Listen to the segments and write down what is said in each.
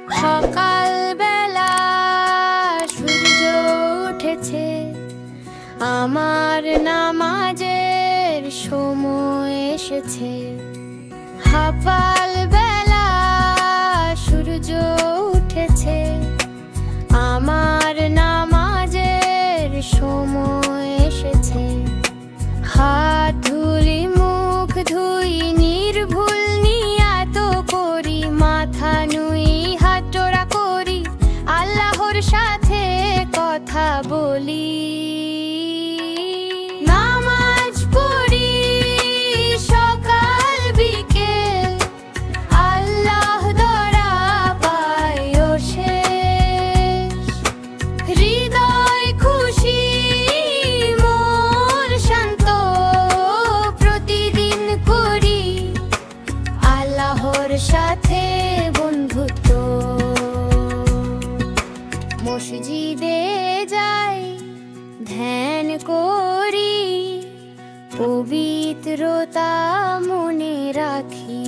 সকাল বেলা সূর্য উঠেছে, আমার নামাজের সময় এসেছে। সকাল বেলা সূর্য উঠেছে, আমার নামাজের সময় এসেছে। হাত ধুলি, মুখ ধুই, নির্ভুল নিয়াত করি, মাথা নুই, হাত জোড়া করি, আল্লাহর সাথে কথা বলি। নামাজ পড়ি সকাল বিকেল, আল্লাহ দয়া পাইও শেষ। হৃদয় খুশি, মন শান্ত, প্রতিদিন করি আল্লাহর সাথে বন্ধুত্ব। মসজিদে যাই, ধ্যান করি, পবিত্রতা মনে রাখি।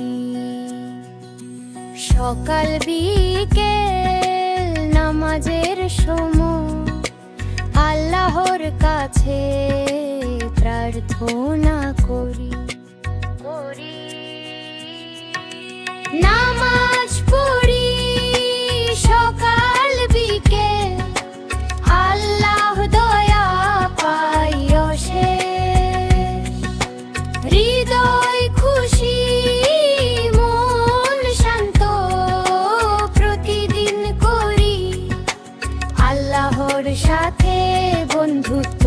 সকাল বিকেল নামাজের সময় আল্লাহর কাছে প্রার্থনা করি। নামাজ পড়ি সকাল বিকেল, আল্লাহ দয়া পাইও শেষ। হৃদয় খুশি, মন শান্ত, প্রতিদিন করি আল্লাহর সাথে বন্ধুত্ব।